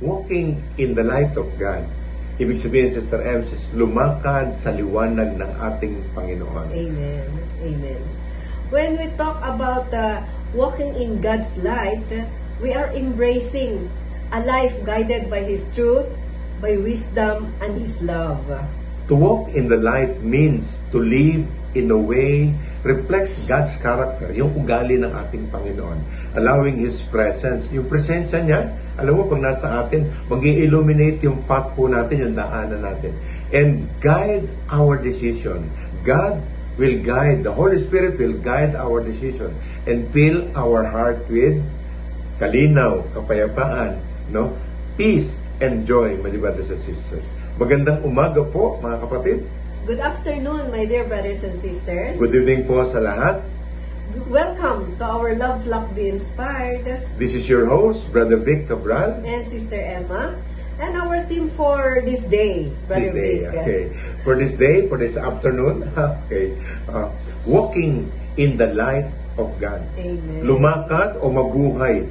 walking in the light of God. Ibig sabihin, Sister Ems, is lumakad sa liwanag ng ating Panginoon. Amen. Amen. When we talk about walking in God's light, we are embracing a life guided by His truth, by wisdom, and His love. To walk in the light means to live in a way reflects God's character, yung ugali ng ating Panginoon. Allowing His presence, yung presensya niya, alam mo, pag nasa atin, mag-i-illuminate yung path po natin, yung daanan natin. And guide our decision. God will guide, the Holy Spirit will guide our decision and fill our heart with kalinaw, kapayapaan, no? Peace and joy, my brothers and sisters. Magandang umaga po, mga kapatid. Good afternoon, my dear brothers and sisters. Good evening po sa lahat. Welcome to our Love Flock Be Inspired. This is your host, Brother Vic Cabral. And Sister Emma. And our theme for this day, Brother Vic. Okay. For this day, for this afternoon, okay. Walking in the light of God. Amen. Lumakad o mabuhay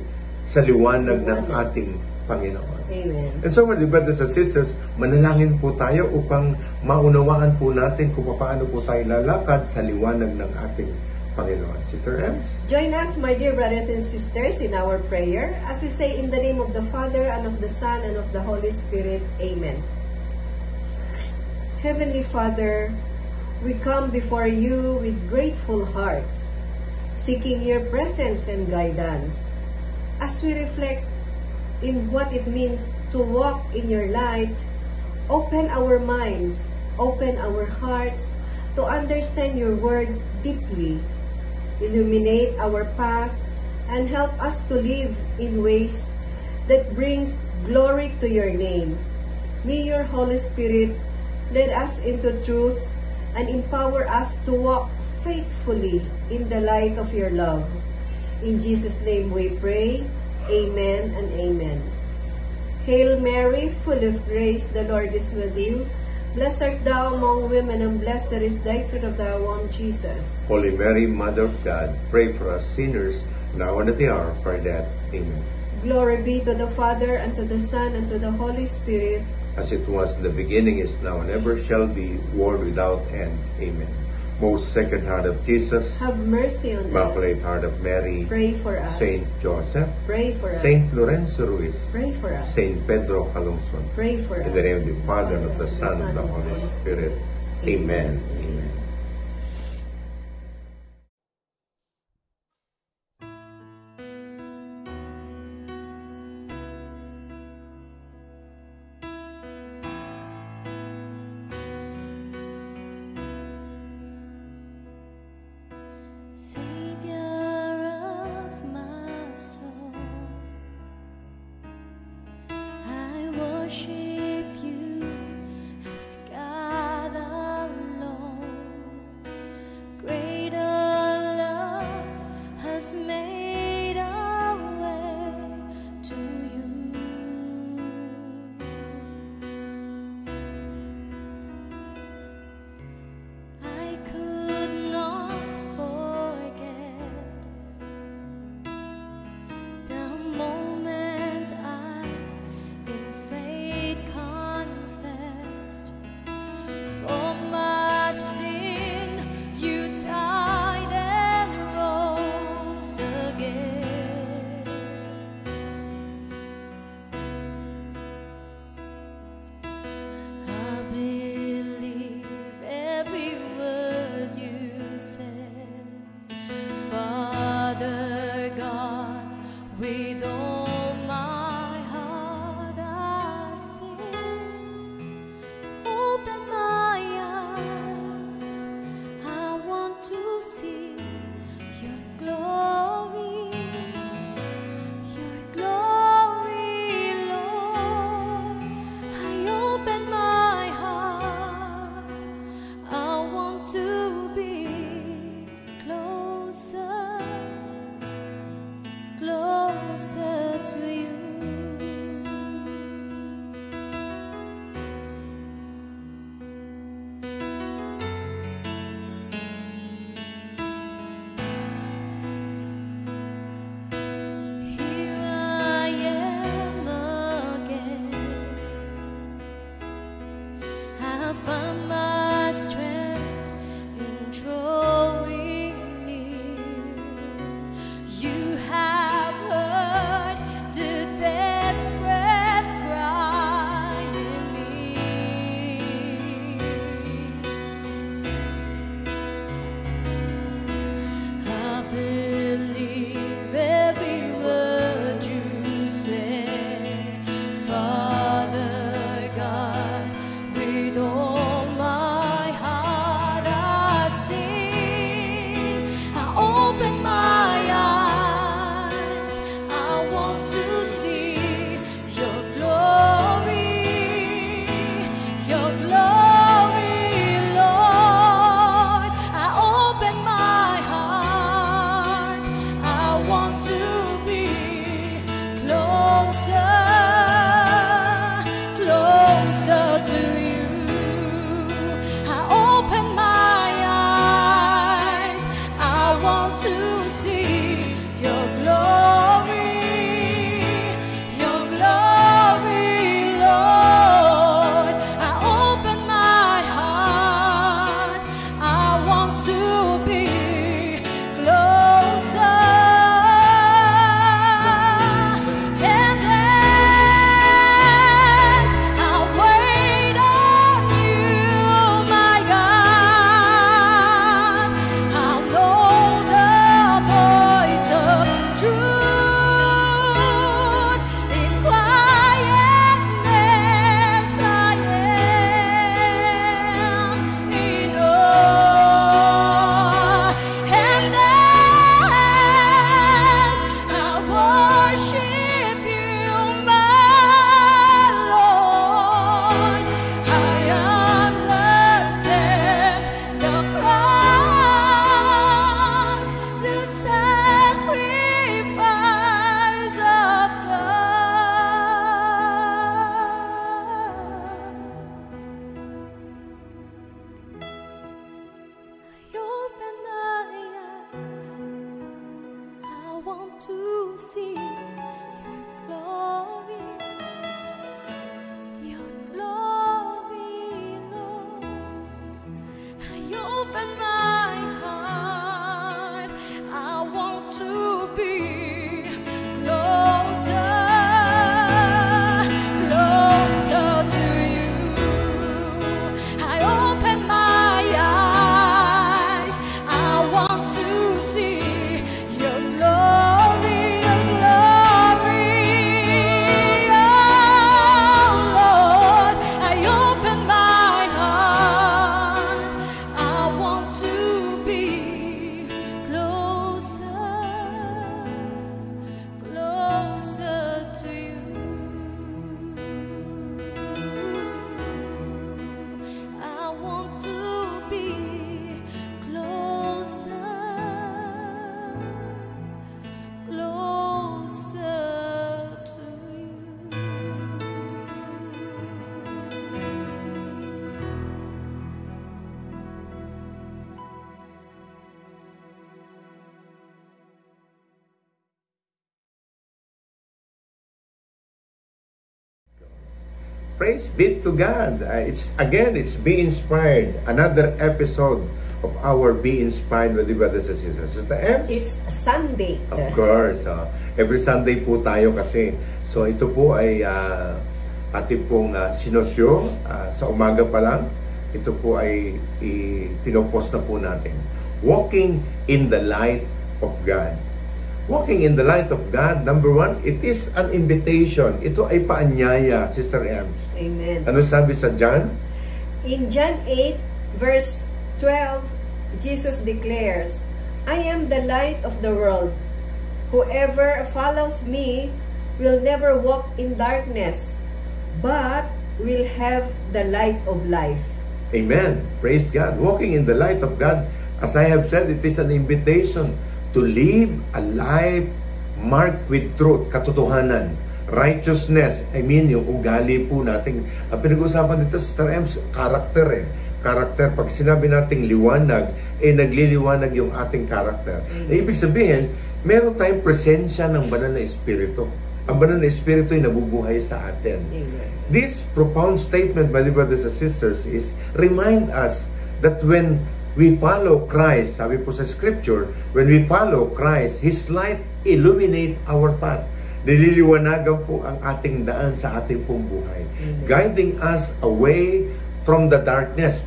sa liwanag ng ating Panginoon. Amen. And so, my brothers and sisters, manalangin po tayo upang maunawaan po natin kung paano po tayo lalakad sa liwanag ng ating Panginoon. Sister Ems? Join us, my dear brothers and sisters, in our prayer as we say in the name of the Father, and of the Son, and of the Holy Spirit. Amen. Heavenly Father, we come before you with grateful hearts, seeking your presence and guidance. As we reflect in what it means to walk in your light, open our minds, open our hearts to understand your word deeply. Illuminate our path and help us to live in ways that brings glory to your name. May your Holy Spirit lead us into truth and empower us to walk faithfully in the light of your love. In Jesus' name we pray. Amen and amen. Hail Mary, full of grace, the Lord is with you. Blessed art thou among women, and blessed is thy fruit of thy womb, Jesus. Holy Mary, Mother of God, pray for us sinners, now and at the hour of our death. Amen. Glory be to the Father, and to the Son, and to the Holy Spirit. As it was in the beginning, is now, and ever shall be, world without end. Amen. Most Sacred Heart of Jesus, Have mercy on Immaculate us. Heart of Mary, Pray for us. Saint Joseph, Pray for us. Saint Lorenzo Ruiz, Pray for us. Saint Pedro Calungsod, Pray for in us. the name of the Father, and of the Son, and of the Holy Spirit. Amen. Amen. Savior of my soul, I worship you as God alone. Greater love has made a way to you. I could not forget Praise be to God. It's Be Inspired. Another episode of our Be Inspired with the brothers and sisters. Sister Ems? It's Sunday. Of course. Every Sunday po tayo kasi. So ito po ay ating pong sinosyo sa umaga pa lang. Ito po ay pinopost na po natin. Walking in the light of God. Walking in the light of God, number one, it is an invitation. Ito ay paanyaya, Sister Ems. Amen. Ano sabi sa John? In John 8, verse 12, Jesus declares, I am the light of the world. Whoever follows me will never walk in darkness, but will have the light of life. Amen. Praise God. Walking in the light of God, as I have said, it is an invitation to live a life marked with truth, katotohanan, righteousness. I mean, yung ugali po natin. Ang pinag-uusapan dito, Sister Ems, character Character. Pag sinabi nating liwanag, nagliliwanag yung ating character. Ibig sabihin, meron tayong presensya ng banal na espiritu. Ang banal na espiritu ay nabubuhay sa atin. This profound statement, my brothers and sisters, is remind us that when we follow Christ, sabi po sa scripture, when we follow Christ, His light illuminate our path. Nililiwanagan po ang ating daan sa ating pong buhay. Guiding us away from the darkness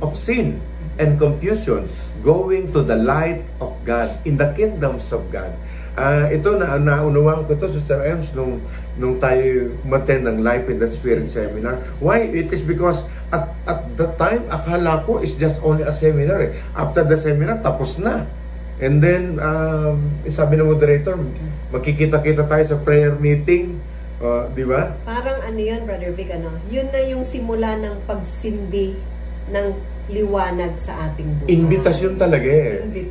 of sin and confusion, going to the light of God, in the kingdoms of God. Ito naunawaan ko ito, Sister Ems, nung tayo umattend ng Life in the Spirit seminar. Why? It is because at the time, akala ko it's just only a seminar. After the seminar, tapos na. And then, sabi ng moderator, magkikita-kita tayo sa prayer meeting. Di ba? Parang ano yun, Brother Vic, yun na yung simula ng pagsindi ng liwanag sa ating buhay. Invitasyon talaga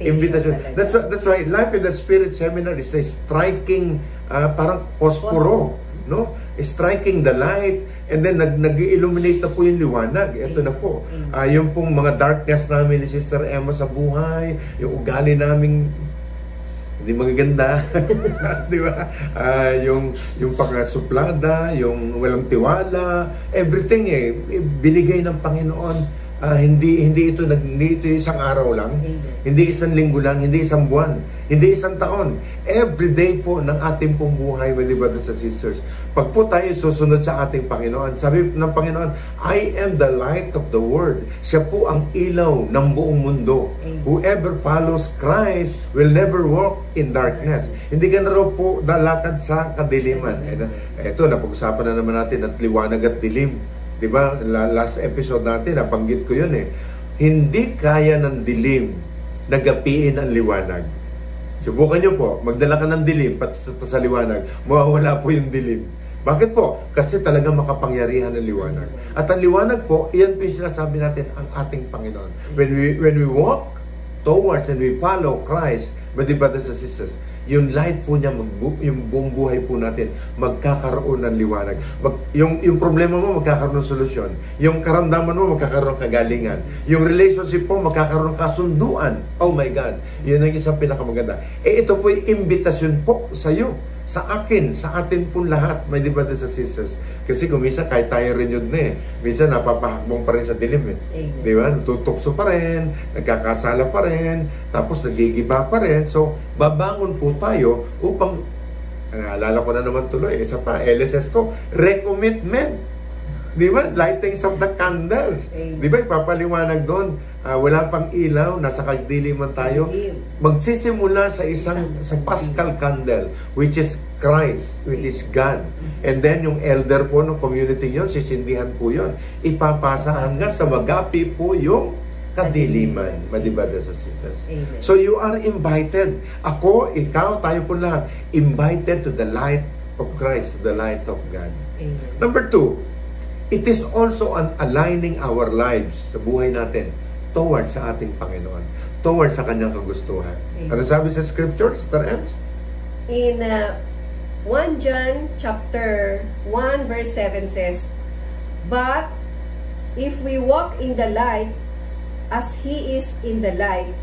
Invitation. That's right. Life in the Spirit seminar is a striking, parang posporo, no? Striking the light, and then nag-illuminate na po yung liwanag. Ito na po. Yung pong mga darkness namin ni Sister Emma sa buhay, yung ugali naming hindi magaganda, di ba? Yung pagkasuplada, yung walang tiwala, everything binigay ng Panginoon. Hindi ito isang araw lang, hindi isang linggo lang, hindi isang buwan, hindi isang taon. Every day po ng ating pong buhay, my brothers and sisters. Pag po tayo susunod sa ating Panginoon, sabi ng Panginoon, I am the light of the world. Siya po ang ilaw ng buong mundo. Whoever follows Christ will never walk in darkness. Hindi ka na raw po dalakad sa kadiliman. Ito, napag-usapan na naman natin at liwanag at dilim. Diba? Last episode natin, nabanggit ko yun Hindi kaya ng dilim nagapiin ang liwanag. Subukan nyo po, magdala ka ng dilim sa liwanag, mawawala po yung dilim. Bakit po? Kasi talaga makapangyarihan ang liwanag. At ang liwanag po, iyan po yung sinasabi natin ang ating Panginoon. When we walk towards and we follow Christ, my brothers and sisters, yung light po niya, yung buong buhay po natin, magkakaroon ng liwanag. Yung problema mo, magkakaroon ng solusyon. Yung karamdaman mo, magkakaroon ng kagalingan. Yung relationship po, magkakaroon ng kasunduan. Oh my God! Yun ang isang pinakamaganda. Ito po yung invitasyon po sa iyo, sa akin, sa atin po lahat, my brothers and sisters. Kasi kung minsan, kahit tayo renewed na minsan napapahakbong pa rin sa dilim Di ba? Tutukso pa rin, nagkakasala pa rin, tapos nagigiba pa rin. So, babangon po tayo upang, naalala ko na naman tuloy, isa pa, LSS to, recommitment. Di ba? Lightings of the candles. Di ba? Ipapaliwanag doon. Wala pang ilaw, nasa kagdiliman tayo. Magsisimula sa sa Paschal candle, which is Christ, which is God. And then yung elder po ng community yun, sisindihan po yun. Ipapasa hanggang sa magapi po yung kadiliman. Madibada sa sisters. So you are invited. Ako, ikaw, tayo po lahat, invited to the light of Christ, to the light of God. Number 2, it is also an aligning our lives sa buhay natin towards sa ating Panginoon, towards sa kanyang kagustuhan. Ano sabi sa scripture, Sister Ems? In 1 John chapter 1 verse 7 says, But if we walk in the light as He is in the light,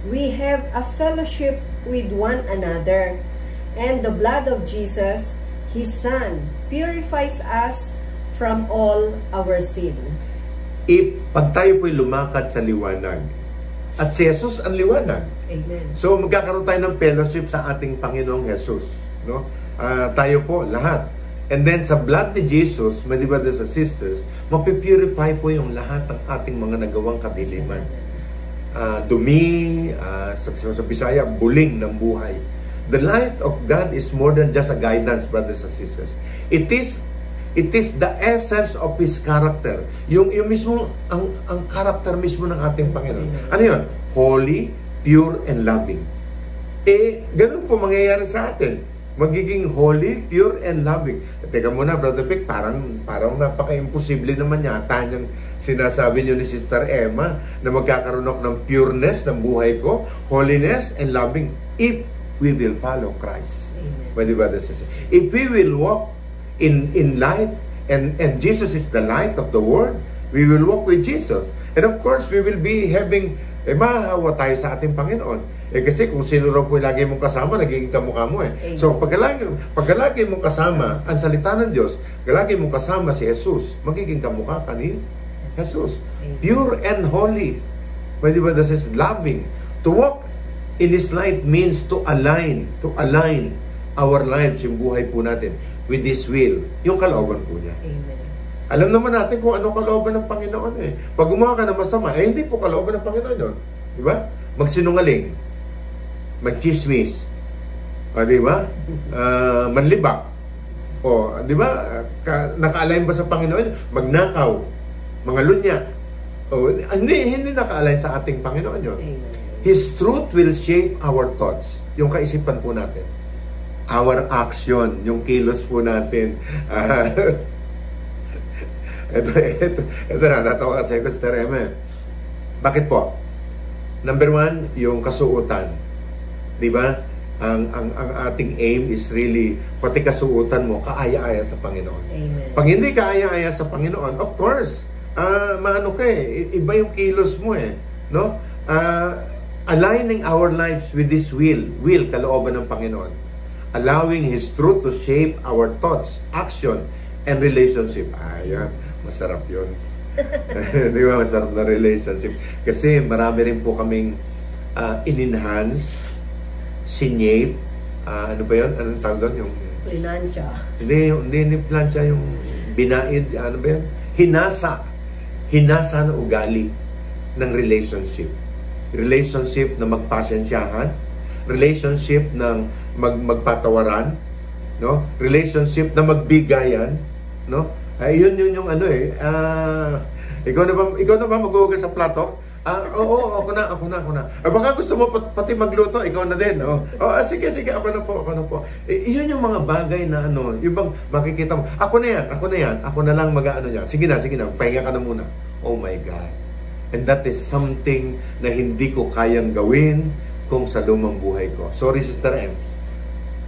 we have a fellowship with one another, and the blood of Jesus, His Son, purifies us from all our sin. Pag tayo po'y lumakad sa liwanag, at si Jesus ang liwanag. Amen. So magkakaroon tayo ng fellowship sa ating Panginoong Jesus, no? Tayo po lahat. And then sa blood ni Jesus, my brothers and sisters, mapipurify po yung lahat ng ating mga nagawang kadiliman. Dumi, sa Bisaya, buling ng buhay. The light of God is more than just a guidance, brothers and sisters. It is the essence of His character. Yung mismo, ang character mismo ng ating Panginoon. Ano yun? Holy, pure, and loving. Ganun po mangyayari sa atin. Magiging holy, pure, and loving. Teka muna, Brother Vic, parang napaka-imposible naman yata niyang sinasabi niyo ni Sister Emma na magkakaroon ako ng pureness ng buhay ko, holiness, and loving if we will follow Christ. Amen. If we will walk in light, and Jesus is the light of the world, we will walk with Jesus. And of course, we will be having, mahahawa tayo sa ating Panginoon. Kasi kung sino raw po lagi mong kasama, nagiging kamukha mo eh. So, pagkalagi mong kasama ang salita ng Diyos, pagkalagi mong kasama si Jesus, magiging kamukha ka ni Jesus. Pure and holy. Pwede ba this is loving? To walk in His light means to align our lives, yung buhay po natin, with His will, yung kalooban po niya. Amen. Alam naman natin kung ano kalooban ng Panginoon eh. Pag gumawa ka ng masama, hindi po kalooban ng Panginoon yun. Diba? Magsinungaling, magchismis, diba? Manlibak, diba? Naka-align ba sa Panginoon? Magnakaw, mga lunya. Hindi naka-align sa ating Panginoon yun. His truth will shape our thoughts, yung kaisipan po natin. Our action, yung kilos po natin. Ito na, natawa kasi ko, Sister Emma. Bakit po? Number one, yung kasuotan. Diba? Ang ating aim is really, pati kasuotan mo, kaaya-aya sa Panginoon. Amen. Pag hindi kaaya-aya sa Panginoon, of course, maano ka eh, iba yung kilos mo eh. No? Aligning our lives with His will, kalooban ng Panginoon. Allowing His truth to shape our thoughts, action, and relationship. Ayan, masarap yun. Di ba, masarap na relationship. Kasi marami rin po kaming in-enhance, sinyate, ano ba yun? Anong tawag doon? Yung Plinansya. Hindi plansya, yung binaid, ano ba yun? Hinasa na ugali ng relationship. Relationship na magpasensyahan, relationship ng magpatawaran, no? Relationship na magbigayan, no? Yun yung ano eh. Ikaw na ba maghuhugas sa plato? Oo, ako na. Baka gusto mo pati magluto, ikaw na din. Sige, ako na po. Yun yung mga bagay na ano, yung bang makikita mo, ako na lang mag-ano niya. Sige na, pahinga ka na muna. Oh my God. And that is something na hindi ko kayang gawin kung sa lumang buhay ko. Sorry, Sister Ems.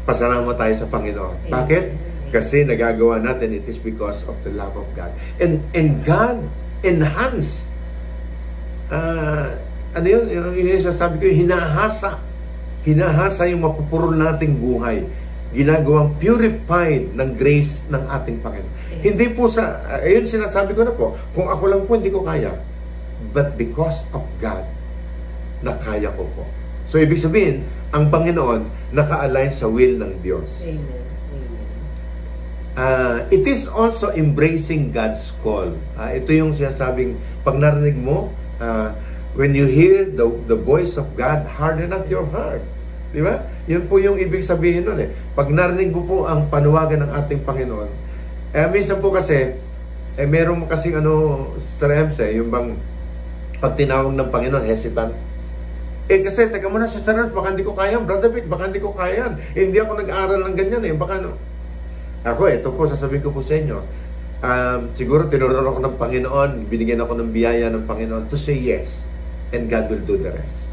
Pasalamat tayo sa Panginoon. Bakit? Kasi nagagawa natin, it is because of the love of God. And God enhance. Ano yun? Yung sasabi ko, hinahasa yung mapupurol nating buhay. Ginagawang purified ng grace ng ating Panginoon. Hindi po ayun sinasabi ko na po, kung ako lang po, hindi ko kaya. But because of God, nakaya ko po. So, ibig sabihin, ang Panginoon naka-align sa will ng Diyos. Amen. It is also embracing God's call. Ito yung sinasabing, pag narinig mo, when you hear the voice of God, harden not your heart. Di ba? Yun po yung ibig sabihin nun eh. Pag narinig mo po ang panuwagan ng ating Panginoon, minsan po kasi, meron kasing Sister Ems yung bang pag tinawag ng Panginoon, hesitant. Kasi, teka muna, Sister Ems, baka hindi ko kaya. Brother Vic, baka hindi ko kaya. Hindi ako nag-aaral ng ganyan eh. Baka Ako, ito po, sasabihin ko po sa inyo. Siguro, tinuruan ako ng Panginoon, binigyan ako ng biyaya ng Panginoon to say yes. And God will do the rest.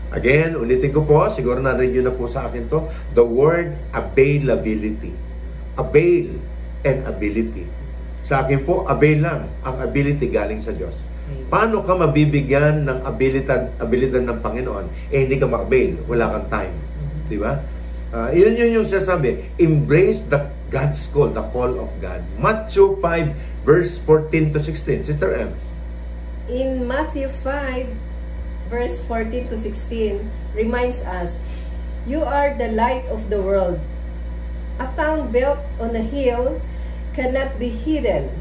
Again, ulitin ko po, siguro na-read nyo na po sa akin to, the word availability. Avail and ability. Sa akin po, avail lang. Ang ability galing sa Diyos. Paano ka mabibigyan ng abilidad ng Panginoon? Hindi ka ma-avail. Wala kang time. Di ba? Yun yung sasabi. Embrace God's call, the call of God. Matthew 5, verse 14 to 16. Sister Ems. In Matthew 5, verse 14 to 16, reminds us, "You are the light of the world. A town built on a hill cannot be hidden.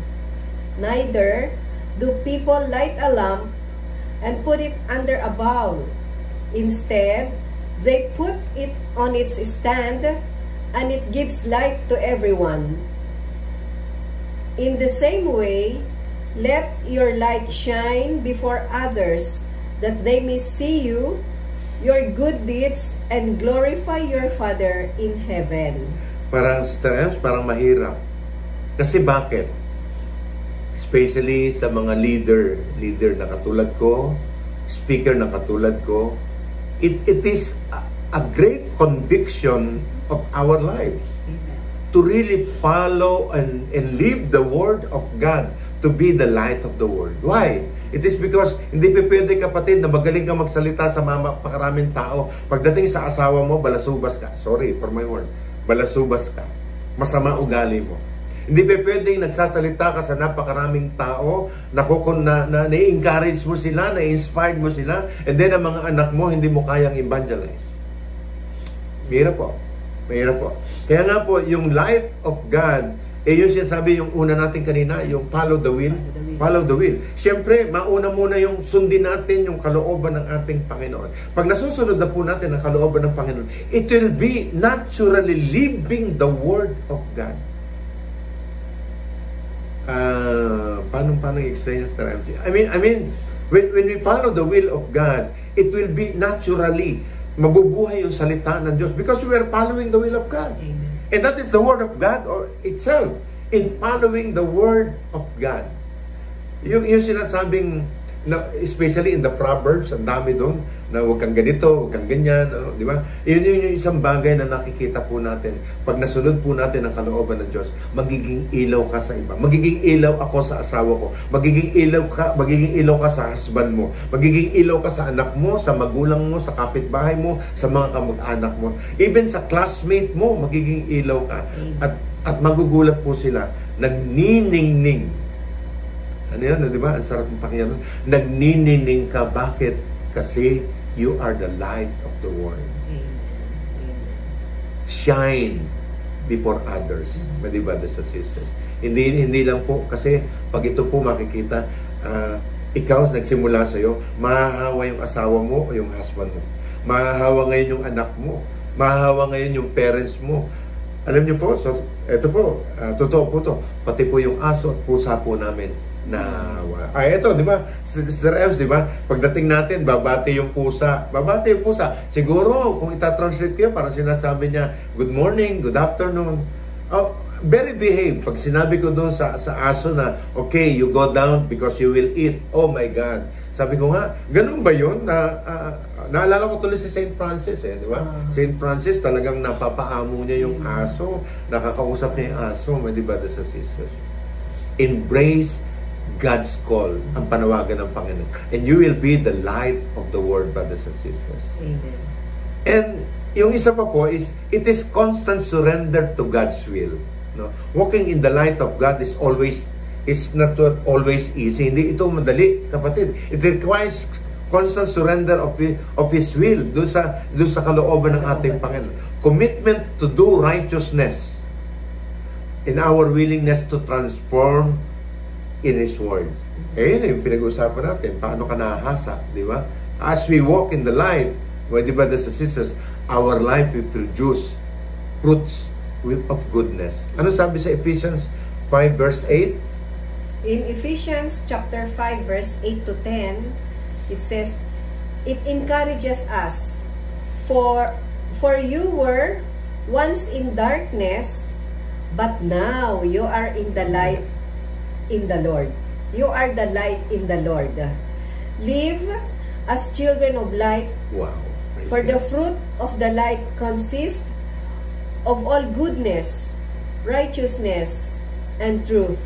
Neither do people light a lamp and put it under a bowl. Instead, they put it on its stand, and it gives light to everyone. In the same way, let your light shine before others, that they may see your good deeds and glorify your Father in heaven." Parang, Sister Ems, parang mahirap. Kasi bakit? Especially sa mga leader na katulad ko, speaker na katulad ko, it is a great conviction of our lives to really follow and live the Word of God, to be the light of the world. Why? It is because hindi pwede, kapatid, na magaling ka magsalita sa pakaraming tao. Pagdating sa asawa mo, balasubas ka. Sorry for my word. Balasubas ka. Masama ugali mo. Hindi pwedeng nagsasalita ka sa napakaraming tao, na-encourage mo sila, na-inspired mo sila, and then ang mga anak mo, hindi mo kayang evangelize. Mahirap po. Mahirap po. Kaya nga po, yung light of God, yung sinasabi, yung una natin kanina, yung follow the will. Follow the will. Siyempre, mauna muna yung sundin natin yung kalooban ng ating Panginoon. Pag nasusunod na po natin ang kalooban ng Panginoon, it will be naturally living the Word of God. Paano i-explain this, Sister? I mean, when we follow the will of God, it will be naturally mabubuhay yung salita ng Diyos because we are following the will of God. Amen. And that is the Word of God or itself in following the Word of God. Yung sinasabing, especially in the Proverbs, ang dami doon, na huwag kang ganito, huwag kang ganyan, di ba? Yun yung isang bagay na nakikita po natin. Pag nasunod po natin ang kalooban ng Diyos, magiging ilaw ka sa iba. Magiging ilaw ako sa asawa ko. Magiging ilaw ka sa husband mo. Magiging ilaw ka sa anak mo, sa magulang mo, sa kapitbahay mo, sa mga kamag-anak mo. Even sa classmate mo, magiging ilaw ka. At magugulat po sila, nagniningning. Ano yan, di ba? Ang sarap ng pakinggan. Nagniningning ka. Bakit? Kasi you are the light of the world. Shine before others. Di ba, sa sisters? Hindi lang po, kasi pag ito po makikita, ikaw nagsimula sa'yo, mahahawa yung asawa mo o yung husband mo. Mahahawa ngayon yung anak mo. Mahahawa ngayon yung parents mo. Alam niyo po, so, ito po, totoo po to. Pati po yung aso at pusa po namin na ito, di ba? Sister Ems, di ba? Pagdating natin, babati yung pusa. Babati yung pusa. Siguro, kung itatranslate ko yun, parang sinasabi niya, good morning, good afternoon. Oh, very behave. Pag sinabi ko doon sa aso na, okay, you go down because you will eat. Oh my God. Sabi ko nga, ganun ba yun? Naalala ko tuloy si St. Francis, di ba? St. Francis, talagang napapaamo niya yung aso. Nakakausap niya yung aso. Di ba, sa sisters? Embrace God's call, ang panawagan ng Panginoon. And you will be the light of the world, brothers and sisters. Amen. And yung isa pa po is, it is constant surrender to God's will. No? Walking in the light of God is not always easy. Hindi ito madali, kapatid. It requires constant surrender of His will doon sa kalooban ng ating Panginoon. Commitment to do righteousness in our willingness to transform in His Word. Yun yung pinag-uusapan natin. Paano ka nahasa, di ba? As we walk in the light, di ba, brothers and sisters, our life will produce fruits of goodness. Ano sabi sa Ephesians 5 verse 8? In Ephesians chapter 5 verse 8 to 10, it says, it encourages us, for you were once in darkness, but now you are in the light in the Lord. You are the light in the Lord. Live as children of light. Wow. For the fruit of the light consists of all goodness, righteousness, and truth.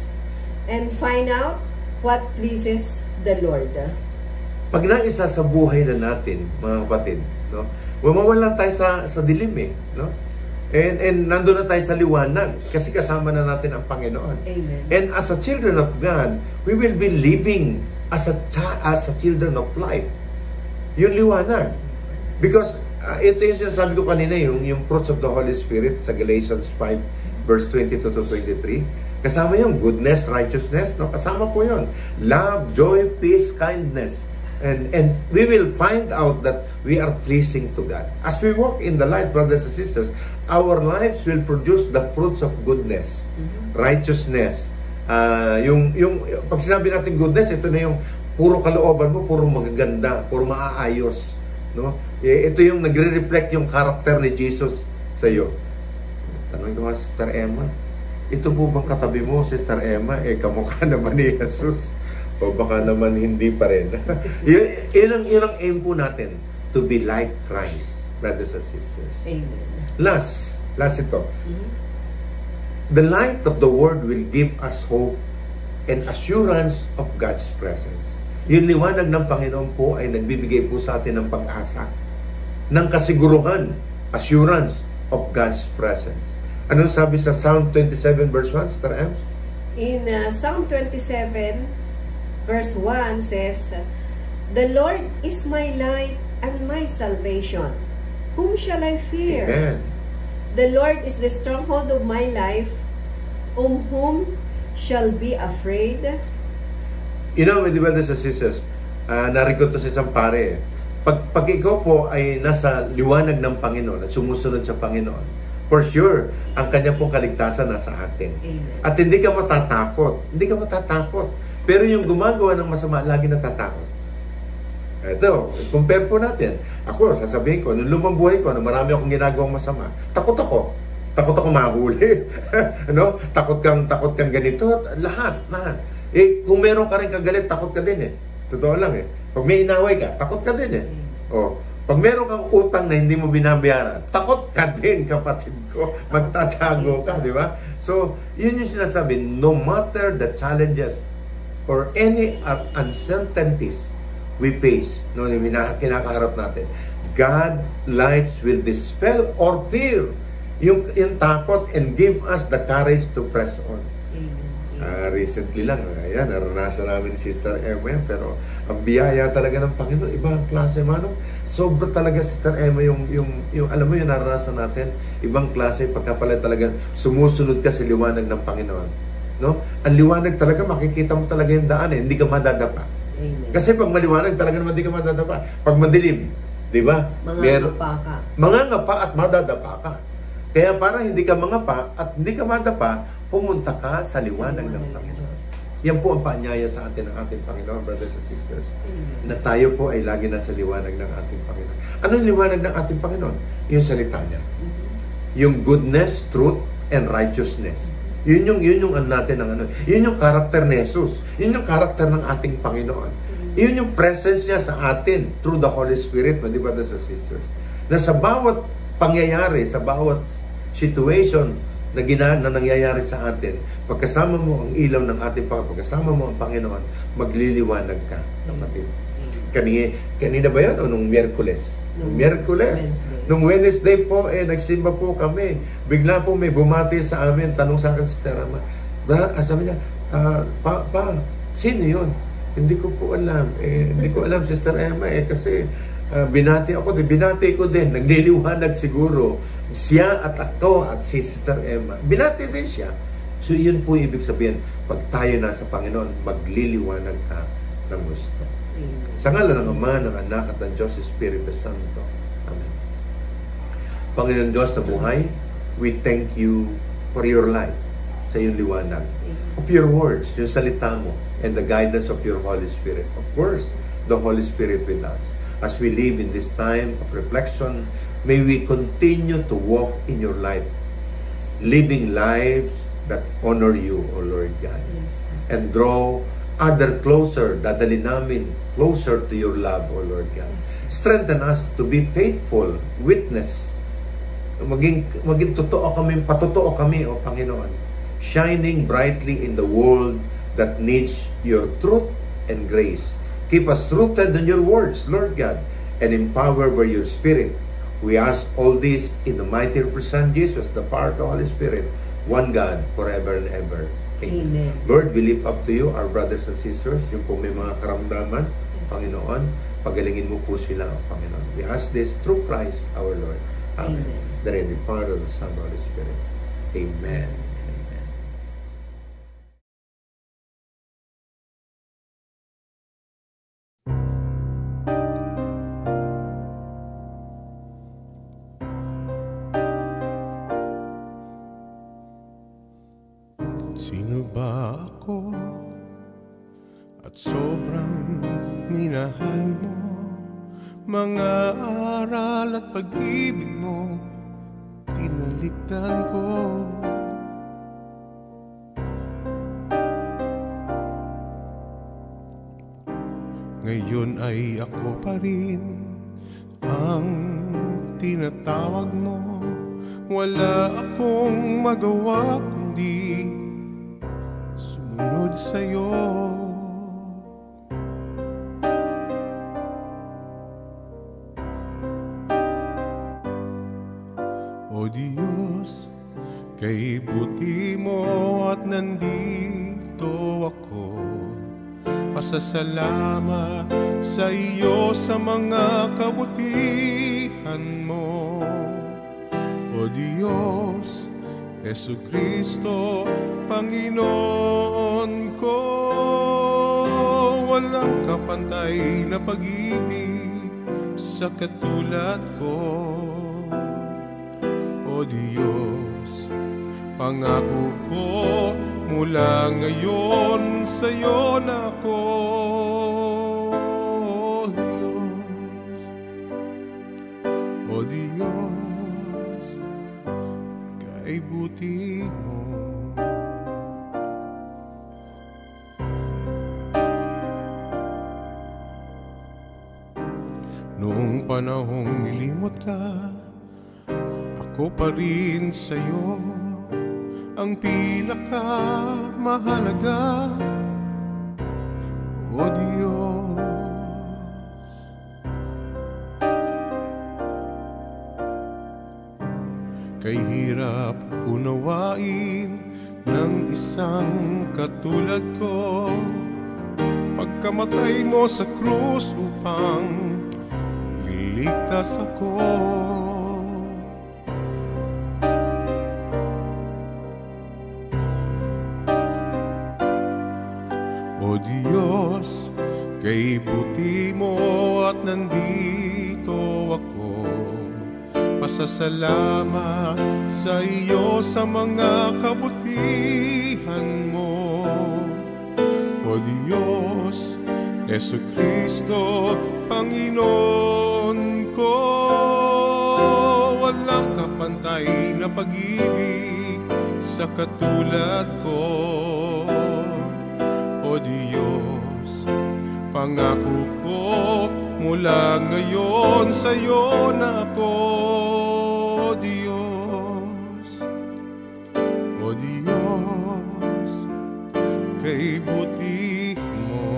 And find out what pleases the Lord. Pag naisa sa buhay na natin, mga kapatid, no? Mawawalan tayo sa dilim, no? And nandun na tayo sa liwanag kasi kasama na natin ang Panginoon. Amen. And as a children of God, we will be living as a children of light. Yung liwanag. Because ito yung sinasabi ko kanina, yung fruits of the Holy Spirit sa Galatians 5 verse 22 to 23. Kasama yung goodness, righteousness, no? Kasama po yun. Love, joy, peace, kindness. And we will find out that we are pleasing to God. As we walk in the light, brothers and sisters, our lives will produce the fruits of goodness, righteousness. Pag sinabi natin goodness, ito na yung puro kalooban mo, puro magaganda, puro maaayos. No? Ito yung nagre-reflect yung character ni Jesus sa iyo. Tanong ko nga, Sister Emma, ito po bang katabi mo, Sister Emma, kamukha naman ni Jesus? O baka naman hindi pa rin. yun ang aim po natin, to be like Christ, brothers and sisters. Amen. Last ito. The light of the Word will give us hope and assurance of God's presence. Yung liwanag ng Panginoon po ay nagbibigay po sa atin ng pag-asa, ng kasiguruhan, assurance of God's presence. Anong sabi sa Psalm 27 verse 1, Sister Ems? In Psalm 27 verse 1 says, "The Lord is my light and my salvation. Whom shall I fear? Amen. The Lord is the stronghold of my life. Whom shall be afraid?" You know, di ba, brothers and sisters, narikot to sa isang pare. Pag ikaw po ay nasa liwanag ng Panginoon at sumusunod sa Panginoon, for sure, ang kanya pong kaligtasan nasa atin. Amen. At hindi ka matatakot. Hindi ka matatakot. Pero yung gumagawa ng masama, lagi natatakot. Ito, compare po natin. Ako, sasabihin ko, nung lumang buhay ko, na marami akong ginagawang masama, takot ako. Takot ako mahuli. Ano? Takot kang ganito. Lahat. Kung meron ka rin kagalit, takot ka din Totoo lang Pag may inaway ka, takot ka din pag meron kang utang na hindi mo binabayaran, takot ka din, kapatid ko. Magtatago ka, di ba? So, yun yung sinasabi, no matter the challenges or any uncertainties we face, kinakaharap natin, God lights will dispel or fear yung takot and give us the courage to press on. Recently lang, ayan, naranasan namin ni Sister Emma, pero ang biyaya talaga ng Panginoon, ibang klase, mano. Sobra talaga, Sister Emma, yung alam mo yung naranasan natin, ibang klase, pagka pala talaga sumusunod ka sa liwanag ng Panginoon. No? Ang liwanag talaga, makikita mo talaga yung daan hindi ka madadapa. Amen. Kasi pag maliwanag talaga naman, hindi ka madadapa. Pag madilim, di ba? Mangangapa ka. Mangangapa at madadapa ka. Kaya para hindi ka mangapa at hindi ka madapa, pumunta ka sa liwanag ng Panginoon. Yan po ang paanyaya sa atin ng ating Panginoon, brothers and sisters. Na tayo po ay lagi nasa liwanag ng ating Panginoon. Ano yung liwanag ng ating Panginoon? Yung salita niya. Yung goodness, truth, and righteousness. Yun yung ano natin ng ano. Yun yung karakter ni Jesus. Yun yung karakter ng ating Panginoon. Yun yung presence niya sa atin through the Holy Spirit, di ba, brothers and sisters? Na sa bawat pangyayari, sa bawat situation na nangyayari sa atin, pagkasama mo ang ilaw ng ating Panginoon, pagkasama mo ang Panginoon, magliliwanag ka, kapatid. Kanina ba yan o nung Miyerkules? Nung Wednesday po, nagsimba po kami. Bigla po may bumati sa amin, tanong sa akin si Sister Emma, sabi niya, sino yun? Hindi ko po alam. Hindi ko alam, Sister Emma, kasi binati ko din. Nagliliwanag siguro. Siya at ako at si Sister Emma. Binati din siya. So, yun po ibig sabihin, pag tayo nasa Panginoon, magliliwanag ka ng gusto. Sa ngalan ng Ama, ng Anak, at ng Diyos Espiritu Santo. Amen. Panginoon Diyos na buhay, we thank you for your light, sa iyong liwanag, of your words, yung salita mo, and the guidance of your Holy Spirit. Of course, the Holy Spirit with us. As we live in this time of reflection, may we continue to walk in your light, living lives that honor you, O Lord God, and draw other closer, dadali namin closer to your love, O Lord God. Strengthen us to be faithful witness. Maging totoo kami, patotoo kami, O Panginoon, shining brightly in the world that needs your truth and grace. Keep us rooted in your words, Lord God, and empowered by your Spirit. We ask all this in the mighty name of your Son Jesus, the power of the Holy Spirit, one God, forever and ever. Amen. Amen. Lord, we lift up to you our brothers and sisters, yung po may mga karamdaman, Panginoon, pagalingin mo po sila, Panginoon. We ask this through Christ our Lord. Amen. Amen. The name of the Father, the Son, and the Holy Spirit. Amen. Amen. Sino ba ako at sobrang minahal mo? Mga aral at pag-ibig mo tinalikdan ko. Ngayon ay ako pa rin ang tinatawag mo. Wala akong magawa kundi sumunod sa'yo. O Diyos, kay buti mo at nandito ako. Pasasalamat sa iyo sa mga kabutihan mo. O Diyos, Jesucristo, Panginoon ko, walang kapantay na pag-ibig sa katulad ko. O Diyos, pangako ko mula ngayon sa'yo na ako. O Diyos, kay buti mo. Noong panahong nilimot ka, ako pa rin sa'yo ang pinakamahalaga. O Diyos, kay hirap unawain ng isang katulad ko, pagkamatay mo sa krus upang iligtas ako. O Diyos, kay buti mo at nandito ako. Pasasalamat sa iyo sa mga kabutihan mo. O Diyos, Jesucristo, Panginoon ko, walang kapantay na pag-ibig sa katulad ko. O Diyos, pangako ko mula ngayon sa'yo na ako. O Diyos, O Diyos, kay buti mo.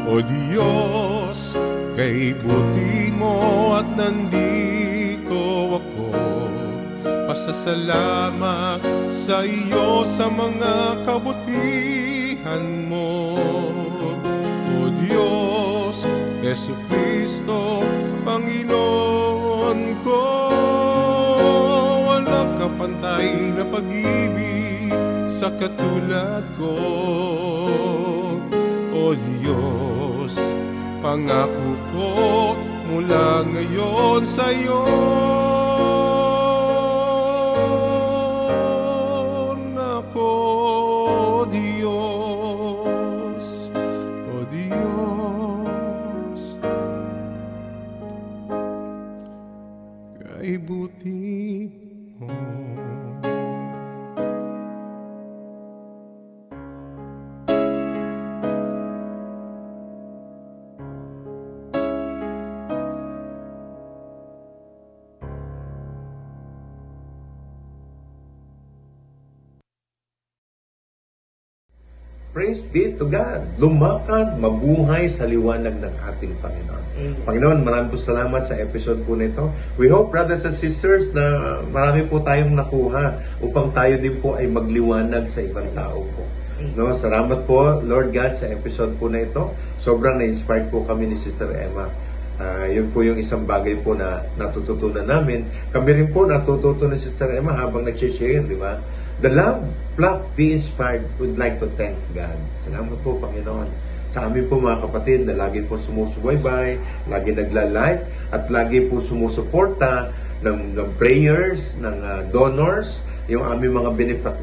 O Diyos, kay buti mo at nandito ako. Pasasalamat sa iyo sa mga kabutihan mo. O Diyos, Jesucristo, Panginoon ko, walang kapantay na pag-ibig sa katulad ko. O Diyos, pangako ko mula ngayon sa iyo. Kay buti mo. Praise be to God. Lumakad, mabuhay sa liwanag ng ating Panginoon. Amen. Panginoon, maraming po salamat sa episode po nito. We hope, brothers and sisters, na marami po tayong nakuha upang tayo din po ay magliwanag sa ibang tao po. No, salamat po, Lord God, sa episode po na ito. Sobrang na-inspired po kami ni Sister Emma. Yun po yung isang bagay po na natututunan namin. Kami rin po natututunan ni Sister Emma habang nag-share, di ba? The love, flock, be inspired, would like to thank God. Salamat po, Panginoon. Sa amin po mga kapatid na lagi po sumusubaybay, lagi nagla-like, at lagi po sumusuporta ng prayers, ng donors, yung aming mga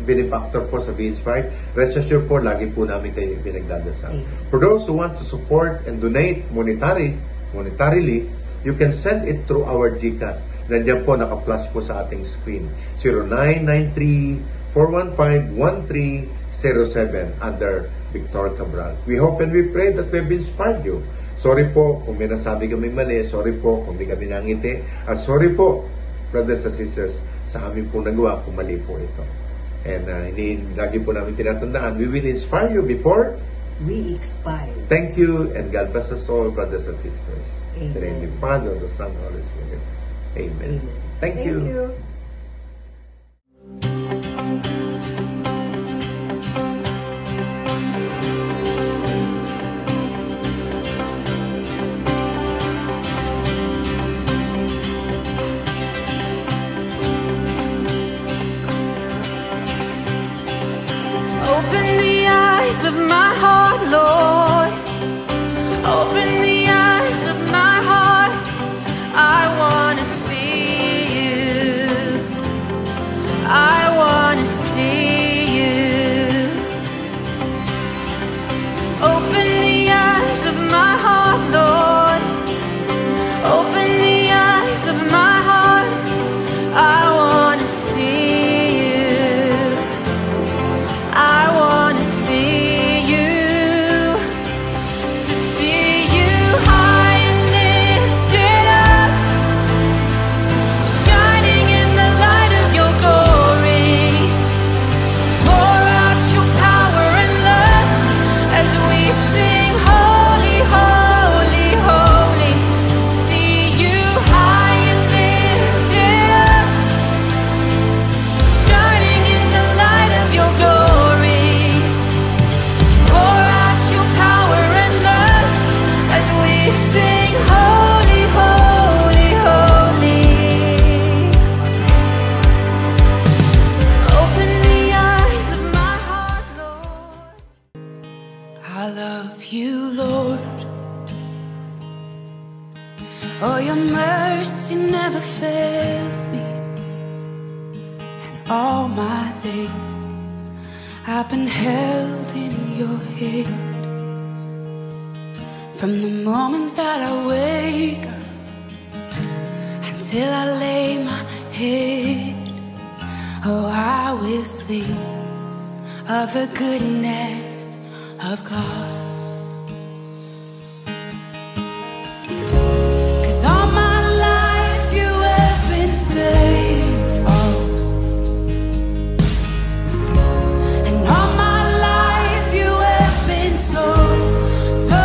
benefactor po sa Be Inspired. Rest assured po, lagi po namin kayo pinagdadasal. For those who want to support and donate monetarily, you can send it through our GCash. Nandiyan po, naka-plus po sa ating screen. 0993-415-1307 under Victor Cabral. We hope and we pray that we've inspired you. Sorry po kung may nasabi kami mali. Sorry po kung di kami nangiti. Sorry po, brothers and sisters, sa amin po nagawa kung mali po ito. And lagi po namin tinatandaan, we will inspire you before We expire. Thank you, and God bless us all, brothers and sisters. In Amen. the name of the Father, the Son, and the Holy Spirit. Amen. Amen. Thank you. Open the eyes of my heart, Lord. Open the eyes of my heart. I want to see you. I want to see you. Open the eyes of my heart, Lord. Open the eyes of my heart. I want to see you. I want to see you. To see you high and lifted up, shining in the light of your glory. Pour out your power and love as we sing holy, holy, holy. See you high and lifted up, shining in the light of your glory. Pour out your power and love as we sing holy, holy, holy. Open the eyes of my heart, Lord. I love you, Lord. Oh, your mercy never fails me. And all my days I've been held in your hand. From the moment that I wake up until I lay my head, oh, I will sing of the goodness of God. 'Cause all my life you have been faithful, and all my life you have been so, so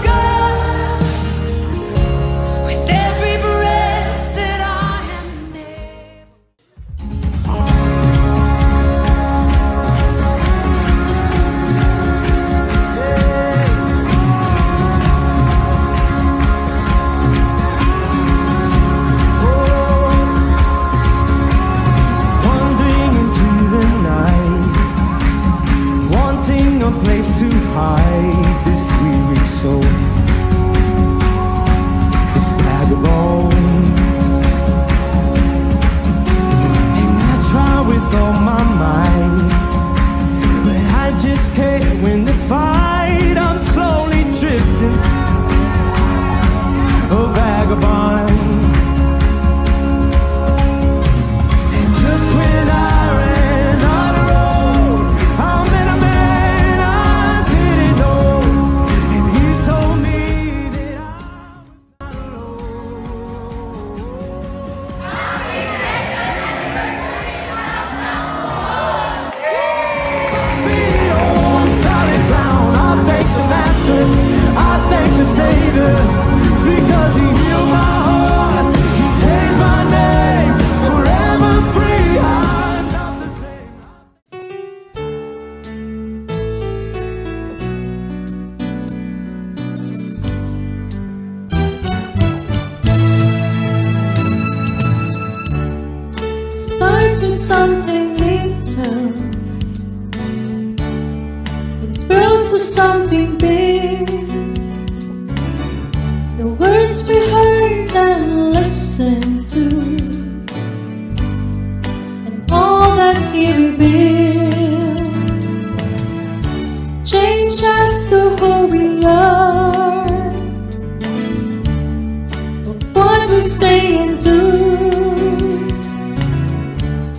good. With every breath that I am able. Wandering into the night, wanting a place to hide this weary soul, this bag of bones. And I try with all my might, but I just can't win the fight. I'm slowly drifting, a vagabond. And just when I ran out of road, I met a man I didn't know, and he told me that I was not alone. Feet on solid something little, it grows to something big. The words we heard and listened to, and all that He revealed, change us to who we are. But what we say and do,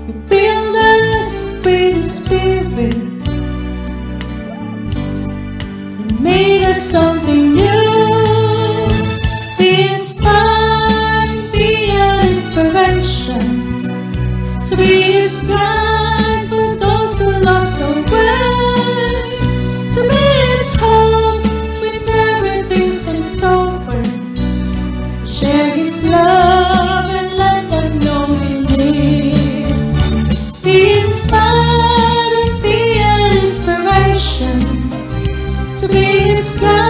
you build us with the Spirit and made us something new. Be inspired, be an inspiration, to be His guide for those who lost their way, to be His hope when everything seems over. Share His love and let them know He lives. Be inspired and be an inspiration, to be His guide